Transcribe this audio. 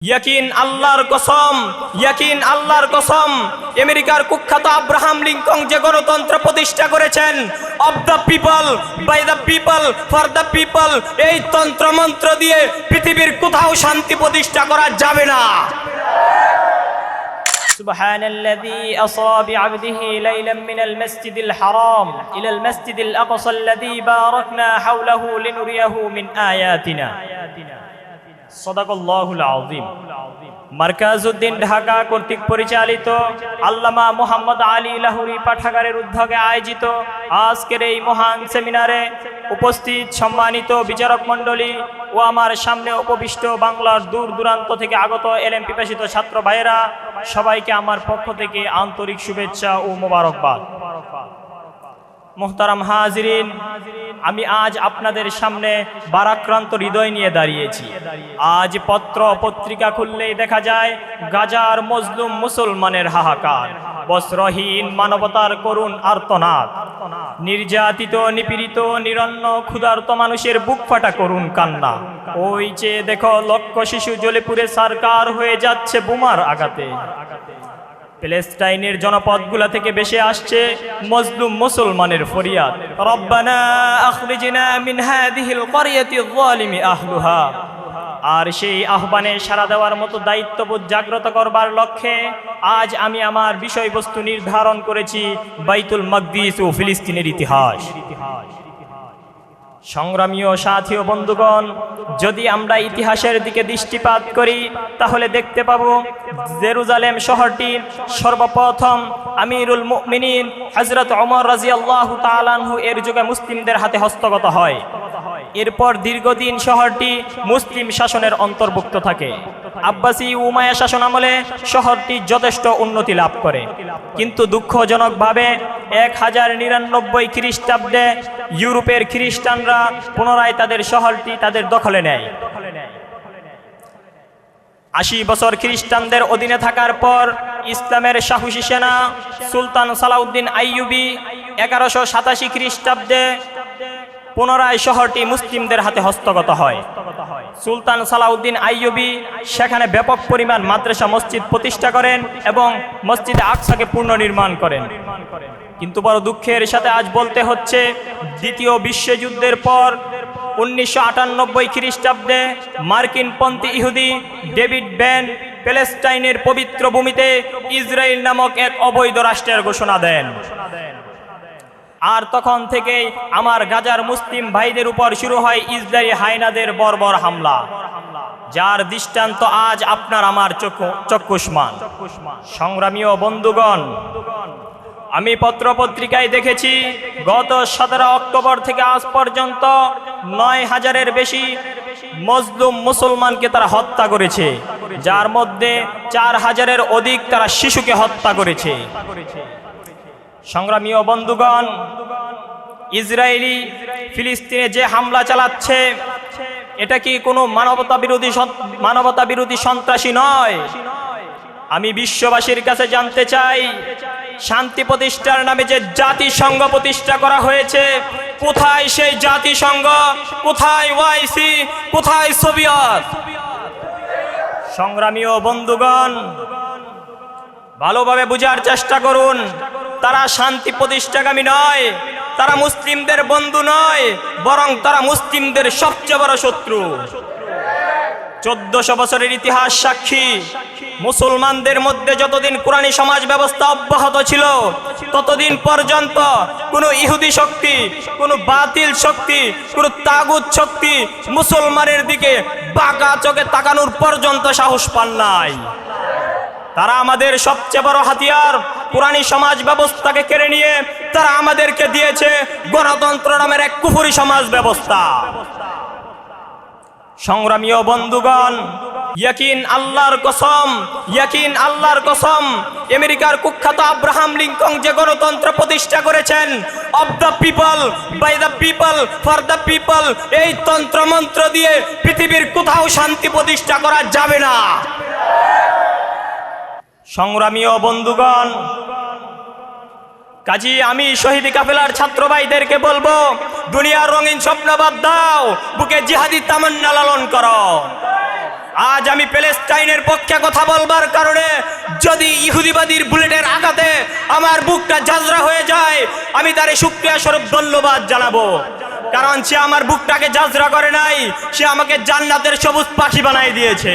ইয়াকিন আল্লাহর কসম, ইয়াকিন আল্লাহর কসম, আমেরিকার কুখ্যাত আব্রাহাম লিঙ্কন যে গণতন্ত্র প্রতিষ্ঠা করেছেন, of the people, by the people, for the people, এই তন্ত্রমন্ত্র দিয়ে পৃথিবীর কোথাও শান্তি প্রতিষ্ঠা করা যাবে না। سبحان الذي أسرى بعبده ليلا من المسجد الحرام إلى المسجد الأقصى الذي باركنا حوله لنريه من آياتنا সদাকাল্লাহুল আযীম। মারকাজউদ্দিন ঢাকা কর্তৃক পরিচালিত আল্লামা মুহাম্মদ আলী লাহুরি পাঠাগারের উদ্যোগে আয়োজিত আজকের এই মহান সেমিনারে উপস্থিত সম্মানিত বিচারক মণ্ডলী ও আমার সামনে উপবিষ্ট বাংলার দূর দূরান্ত থেকে আগত এলেম পিপাসিত ছাত্র ভাইয়েরা, সবাইকে আমার পক্ষ থেকে আন্তরিক শুভেচ্ছা ও মোবারকবাদ। মোহতারাম হাজিরিন, আমি আজ আপনাদের সামনে বারাক্রান্ত হৃদয় নিয়ে দাঁড়িয়েছি। আজ পত্র পত্রিকা খুললেই দেখা যায় গাজার মজলুম মুসলমানের হাহাকার, বস্ত্রহীন মানবতার করুণ আর্তনাদ, নির্যাতিত নিপীড়িত নিরন্ন ক্ষুধার্ত মানুষের বুক ফাটা করুণ কান্না। ওই যে দেখো লক্ষ শিশু জ্বলে পুড়ে সারকার হয়ে যাচ্ছে বোমার আঘাতে। প্যালেস্টাইনের জনপদগুলা থেকে বেশি আসছে মজলুম মুসলমানের ফরিয়াদ, রব্বানা আখরিজনা মিন হাযিহিল ক্বরিয়াতি যালিমি আহলুহা। আর সেই আহ্বানে সাড়া দেওয়ার মতো দায়িত্ববোধ জাগ্রত করবার লক্ষ্যে আজ আমি আমার বিষয়বস্তু নির্ধারণ করেছি বাইতুল মাকদিস ও ফিলিস্তিনের ইতিহাস। সংগ্রামী ও সাথী ও বন্ধুগণ, যদি আমরা ইতিহাসের দিকে দৃষ্টিপাত করি তাহলে দেখতে পাবো জেরুজালেম শহরটি সর্বপ্রথম আমিরুল মুমিনিন হযরত ওমর রাদিয়াল্লাহু তাআলা আনহু এর যুগে মুসলিমদের হাতে হস্তগত হয়। এরপর দীর্ঘদিন শহরটি মুসলিম শাসনের অন্তর্ভুক্ত থাকে। আব্বাসি উমাইয়া শাসন আমলে শহরটি যথেষ্ট উন্নতি লাভ করে, কিন্তু দুঃখজনকভাবে 1099 খ্রিস্টাব্দে ইউরোপের খ্রিস্টানরা পুনরায় তাদের শহরটি তাদের দখলে নেয়। 80 বছর খ্রিস্টানদের অধীনে থাকার পর ইসলামের সাহসী সেনা সুলতান সালাউদ্দিন আইয়ুবী 1187 খ্রিস্টাব্দে পুনরায় শহরটি মুসলিমদের হাতে হস্তগত হয়। সুলতান সালাউদ্দিন আইয়ুবী সেখানে ব্যাপক পরিমাণ মাদ্রাসা মসজিদ প্রতিষ্ঠা করেন এবং মসজিদে আকসাকে পুনর্নির্মাণ করেন। কিন্তু বড় দুঃখের সাথে আজ বলতে হচ্ছে, দ্বিতীয় বিশ্বযুদ্ধের পর 1998 খ্রিস্টাব্দে মার্কিনপন্থী ইহুদি ডেভিড বেন প্যালেস্টাইনের পবিত্র ভূমিতে ইসরায়েল নামক এক অবৈধ রাষ্ট্রের ঘোষণা দেন। আর তখন থেকেই আমার গাজার মুসলিম ভাইদের উপর শুরু হয় ইসরায়েলি হায়নাদের বর্বর হামলা, যার দৃষ্টান্ত আজ আপনার আমার চক্ষুষ্মান। সংগ্রামী ও বন্ধুগণ, আমি পত্রপত্রিকায় দেখেছি গত 17 অক্টোবর থেকে আজ পর্যন্ত 9000-এর বেশি মজলুম মুসলমানকে তারা হত্যা করেছে, যার মধ্যে 4000-এর অধিক তারা শিশুকে হত্যা করেছে। সংগ্রামী ও বন্ধুগণ, ইসরায়েলি ফিলিস্তিনে যে হামলা চালাচ্ছে এটা কি কোনো মানবতা বিরোধী সন্ত্রাসী নয়? আমি বিশ্ববাসীর কাছে জানতে চাই, শান্তি প্রতিষ্ঠার নামে যে জাতিসংঘ প্রতিষ্ঠা করা হয়েছে, কোথায় সেই জাতিসংঘ? কোথায় ওআইসি? কোথায় সোভিয়েত? সংগ্রামী ও বন্ধুগণ, ভালোভাবে বুঝার চেষ্টা করুন, তারা শান্তি প্রতিষ্ঠাকামী নয়, তারা মুসলিমদের বন্ধু নয়, বরং তারা মুসলিমদের সবচেয়ে বড় শত্রু। 1400 বছরের ইতিহাস সাক্ষী, মুসলমানদের মধ্যে যতদিন কোরআনী সমাজ ব্যবস্থা অব্যাহত ছিল ততদিন পর্যন্ত কোনো ইহুদি শক্তি, কোনো বাতিল শক্তি, কোনো তাগুত শক্তি মুসলমানের দিকে বাঁকা চোখে তাকানোর পর্যন্ত সাহস পান নাই। তারা আমাদের সবচেয়ে বড় হাতিয়ার কোরআনী সমাজ ব্যবস্থাকে কেড়ে নিয়ে তারা আমাদেরকে দিয়েছে গণতন্ত্র নামের এক কুফরি সমাজ ব্যবস্থা। সংগ্রামী ও বন্ধুগণ, ইয়াকিন আল্লাহর কসম, ইয়াকিন আল্লাহর কসম, আমেরিকার কুখ্যাত আব্রাহাম লিঙ্কন যে গণতন্ত্র প্রতিষ্ঠা করেছেন, of the people, by the people, for the people, এই তন্ত্রমন্ত্র দিয়ে পৃথিবীর কোথাও শান্তি প্রতিষ্ঠা করা যাবে না। সংগ্রামী ও বন্ধুগণ, কাজী আমি শহীদ কাফেলার ছাত্র ভাইদেরকে বলবো, দুনিয়ার রঙিন স্বপ্ন বাদ দাও, বুকে জিহাদি তামান্না লালন করো। আজ আমি প্যালেস্টাইনের পক্ষে কথা বলবার কারণে যদি ইহুদিবাদীর বুলেটের আঘাতে আমার বুকটা জাজরা হয়ে যায়, আমি তার শুকরিয়া স্বরূপ ধন্যবাদ জানাবো। কারণ সে আমার বুকটাকে জাজরা করে নাই, সে আমাকে জান্নাতের সবুজ পাখি বানাই দিয়েছে।